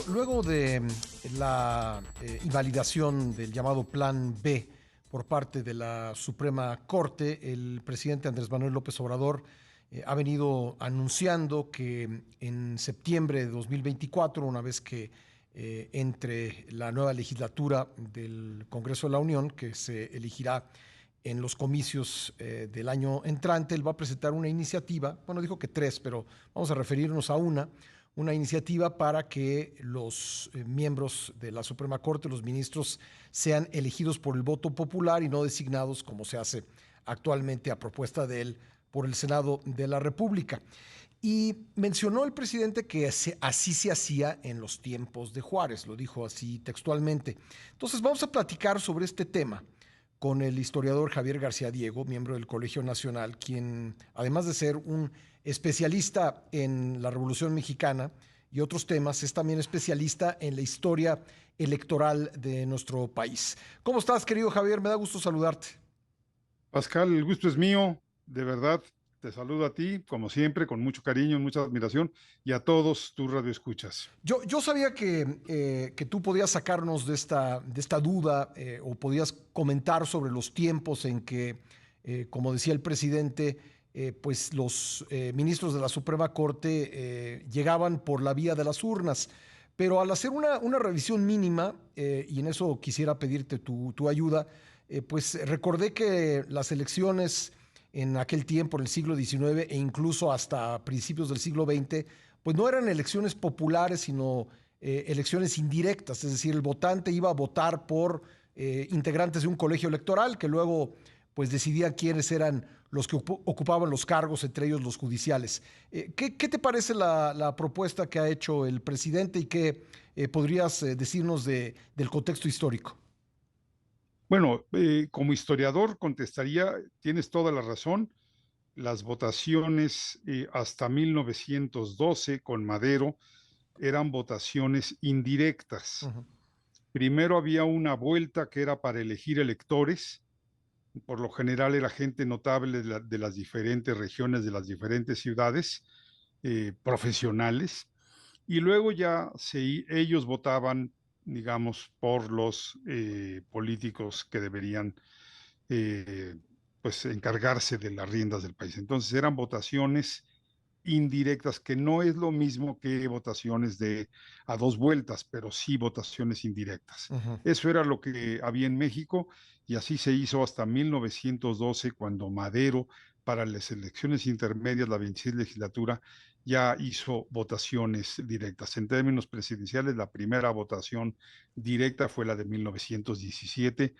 Luego de la invalidación del llamado Plan B por parte de la Suprema Corte, el presidente Andrés Manuel López Obrador ha venido anunciando que en septiembre de 2024, una vez que entre la nueva legislatura del Congreso de la Unión, que se elegirá en los comicios del año entrante, él va a presentar una iniciativa, bueno, dijo que tres, pero vamos a referirnos a una iniciativa para que los miembros de la Suprema Corte, los ministros, sean elegidos por el voto popular y no designados como se hace actualmente a propuesta de él por el Senado de la República. Y mencionó el presidente que así se hacía en los tiempos de Juárez, lo dijo así textualmente. Entonces vamos a platicar sobre este tema con el historiador Javier García Diego, miembro del Colegio Nacional, quien, además de ser un especialista en la Revolución Mexicana y otros temas, es también especialista en la historia electoral de nuestro país. ¿Cómo estás, querido Javier? Me da gusto saludarte. Pascal, el gusto es mío, de verdad. Te saludo a ti, como siempre, con mucho cariño, mucha admiración, y a todos tus radioescuchas. Yo sabía que tú podías sacarnos de esta duda o podías comentar sobre los tiempos en que, como decía el presidente, pues los ministros de la Suprema Corte llegaban por la vía de las urnas. Pero al hacer una revisión mínima, y en eso quisiera pedirte tu ayuda, pues recordé que las elecciones en aquel tiempo, en el siglo XIX e incluso hasta principios del siglo XX, pues no eran elecciones populares, sino elecciones indirectas, es decir, el votante iba a votar por integrantes de un colegio electoral que luego pues decidía quiénes eran los que ocupaban los cargos, entre ellos los judiciales. ¿Qué te parece la propuesta que ha hecho el presidente y qué podrías decirnos del contexto histórico? Bueno, como historiador contestaría, tienes toda la razón. Las votaciones hasta 1912 con Madero eran votaciones indirectas. Ujú. Primero había una vuelta que era para elegir electores. Por lo general era gente notable de las diferentes regiones, de las diferentes ciudades, profesionales, y luego ya ellos votaban, digamos, por los políticos que deberían eh, pues encargarse de las riendas del país. Entonces eran votaciones indirectas, que no es lo mismo que votaciones de a dos vueltas, pero sí votaciones indirectas. Ujú. Eso era lo que había en México y así se hizo hasta 1912, cuando Madero, para las elecciones intermedias, la 26 legislatura, ya hizo votaciones directas. En términos presidenciales, la primera votación directa fue la de 1917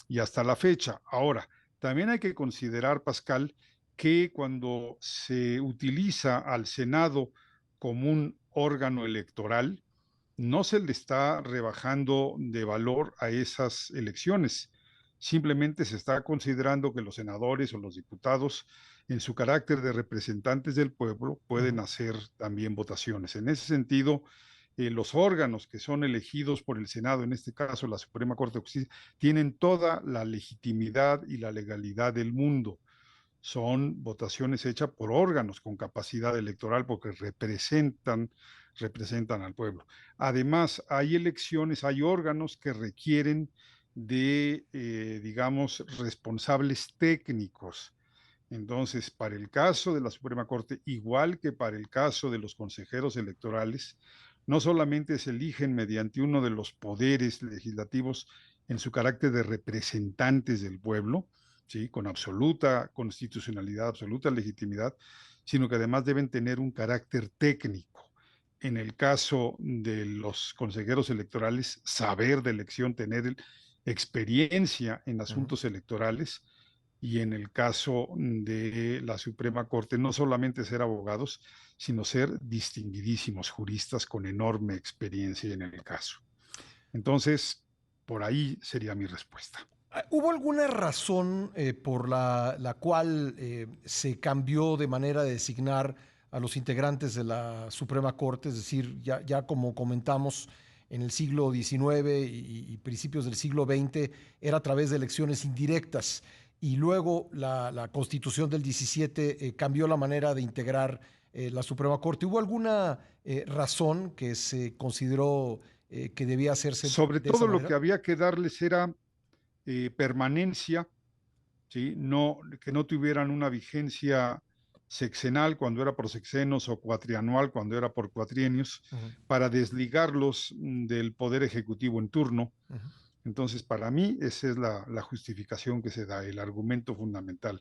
y hasta la fecha. Ahora, también hay que considerar, Pascal, que cuando se utiliza al Senado como un órgano electoral, no se le está rebajando de valor a esas elecciones. Simplemente se está considerando que los senadores o los diputados, en su carácter de representantes del pueblo, pueden Ujú. hacer también votaciones. En ese sentido, los órganos que son elegidos por el Senado, en este caso la Suprema Corte de Justicia, tienen toda la legitimidad y la legalidad del mundo. Son votaciones hechas por órganos con capacidad electoral porque representan al pueblo. Además, hay elecciones, hay órganos que requieren de, digamos, responsables técnicos. Entonces, para el caso de la Suprema Corte, igual que para el caso de los consejeros electorales, no solamente se eligen mediante uno de los poderes legislativos en su carácter de representantes del pueblo, ¿sí? Con absoluta constitucionalidad, absoluta legitimidad, sino que además deben tener un carácter técnico. En el caso de los consejeros electorales, saber de elección, tener experiencia en Ujú. asuntos electorales, y en el caso de la Suprema Corte, no solamente ser abogados, sino ser distinguidísimos juristas con enorme experiencia en el caso. Entonces, por ahí sería mi respuesta. ¿Hubo alguna razón por la cual se cambió de manera de designar a los integrantes de la Suprema Corte? Es decir, ya como comentamos, en el siglo XIX y principios del siglo XX era a través de elecciones indirectas y luego la Constitución del 17 cambió la manera de integrar la Suprema Corte. ¿Hubo alguna razón que se consideró que debía hacerse Sobre de esa todo lo que manera? había que darles era permanencia, ¿sí? Que no tuvieran una vigencia sexenal cuando era por sexenos o cuatrianual cuando era por cuatrienios, Ujú, para desligarlos del poder ejecutivo en turno. ujú. Entonces, para mí, esa es la justificación que se da, el argumento fundamental.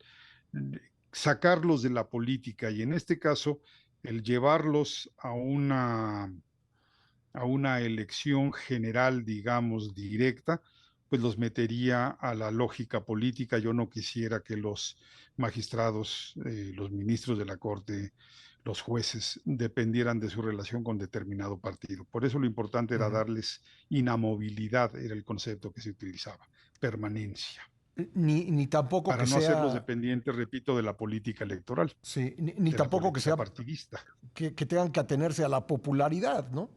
Sacarlos de la política y en este caso, el llevarlos a una elección general, digamos, directa, pues los metería a la lógica política. Yo no quisiera que los magistrados, los ministros de la Corte, los jueces dependieran de su relación con determinado partido. Por eso lo importante era Ujú. darles inamovilidad, era el concepto que se utilizaba, permanencia, Ni tampoco para que no hacerlos sea, dependientes, repito, de la política electoral, sí, ni de la tampoco que política sea partidista. que tengan que atenerse a la popularidad, ¿no?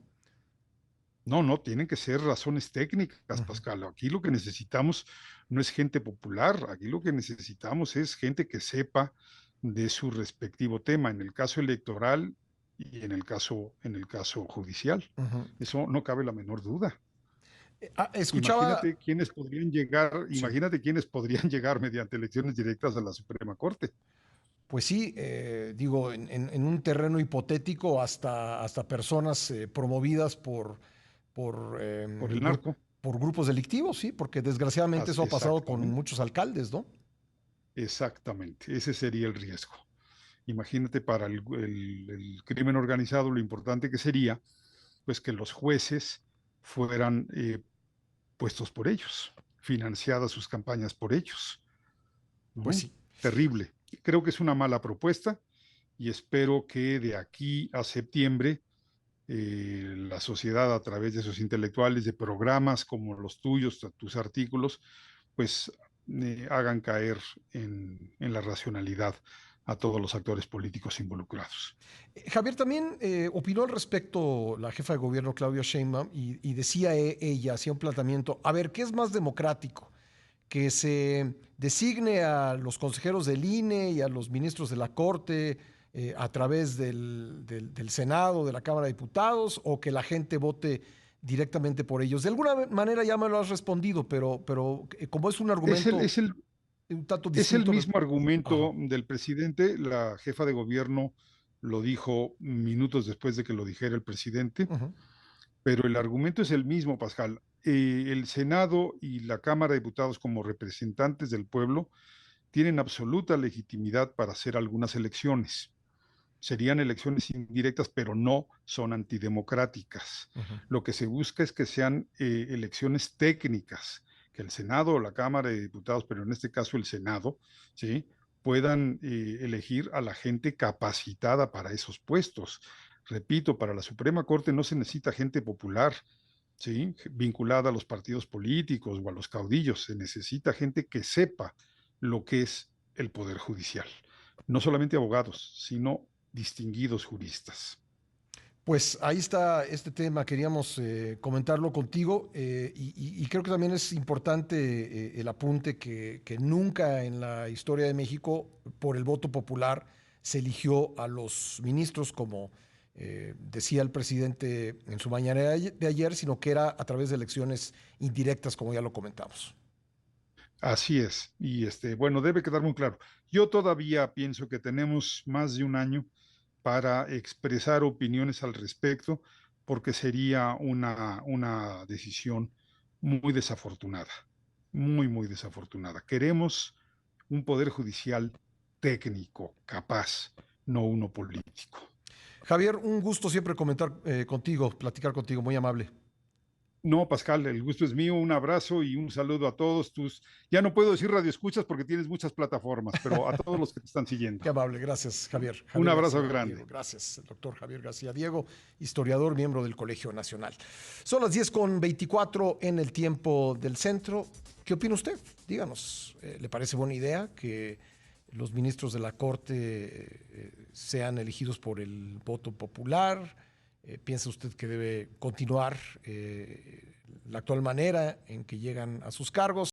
No, no, tienen que ser razones técnicas, Ujú. Pascal. Aquí lo que necesitamos no es gente popular, aquí lo que necesitamos es gente que sepa de su respectivo tema, en el caso electoral y en el caso judicial. Ujú. Eso no cabe la menor duda. Escuchaba, sí, Imagínate quiénes podrían llegar mediante elecciones directas a la Suprema Corte pues sí, digo, en un terreno hipotético hasta personas promovidas por el narco. por grupos delictivos, sí, porque desgraciadamente eso ha pasado con Exactamente, muchos alcaldes, ¿no? exactamente. Ese sería el riesgo. Imagínate para el crimen organizado lo importante que sería, pues que los jueces fueran puestos por ellos, financiadas sus campañas por ellos, Pues ¿no? sí. Terrible. Creo que es una mala propuesta y espero que de aquí a septiembre la sociedad a través de sus intelectuales, de programas como los tuyos, tus artículos, pues hagan caer en la racionalidad a todos los actores políticos involucrados. Javier, también opinó al respecto la jefa de gobierno Claudia Sheinbaum y decía ella, hacía un planteamiento, a ver, ¿qué es más democrático? Que se designe a los consejeros del INE y a los ministros de la Corte a través del Senado, de la Cámara de Diputados, o que la gente vote directamente por ellos. De alguna manera ya me lo has respondido, pero como es un Es el, argumento es el, un tanto es el distinto. mismo Ajá. argumento del presidente, la jefa de gobierno lo dijo minutos después de que lo dijera el presidente, Uh-huh. pero el argumento es el mismo, Pascal. El Senado y la Cámara de Diputados como representantes del pueblo tienen absoluta legitimidad para hacer algunas elecciones. Serían elecciones indirectas, pero no son antidemocráticas. Uh-huh. Lo que se busca es que sean elecciones técnicas, que el Senado o la Cámara de Diputados, pero en este caso el Senado, ¿sí? Puedan elegir a la gente capacitada para esos puestos. Repito, para la Suprema Corte no se necesita gente popular, ¿sí? Vinculada a los partidos políticos o a los caudillos, se necesita gente que sepa lo que es el Poder Judicial. No solamente abogados, sino distinguidos juristas. Pues ahí está este tema, queríamos comentarlo contigo y creo que también es importante el apunte que nunca en la historia de México por el voto popular se eligió a los ministros como decía el presidente en su mañanera de ayer, sino que era a través de elecciones indirectas, como ya lo comentamos. Así es. Y bueno, debe quedar muy claro. Yo todavía pienso que tenemos más de un año para expresar opiniones al respecto, porque sería una decisión muy desafortunada, muy, muy desafortunada. Queremos un poder judicial técnico, capaz, no uno político. Javier, un gusto siempre comentar contigo, platicar contigo, muy amable. No, Pascal, el gusto es mío. Un abrazo y un saludo a todos tus. Ya no puedo decir radioescuchas porque tienes muchas plataformas, pero a todos los que te están siguiendo. Qué amable, gracias Javier. Un Javier abrazo García grande. Diego, gracias, el doctor Javier García Diego, historiador, miembro del Colegio Nacional. Son las 10:24 en el tiempo del centro. ¿Qué opina usted? Díganos, ¿le parece buena idea que los ministros de la Corte sean elegidos por el voto popular? ¿Piensa usted que debe continuar la actual manera en que llegan a sus cargos?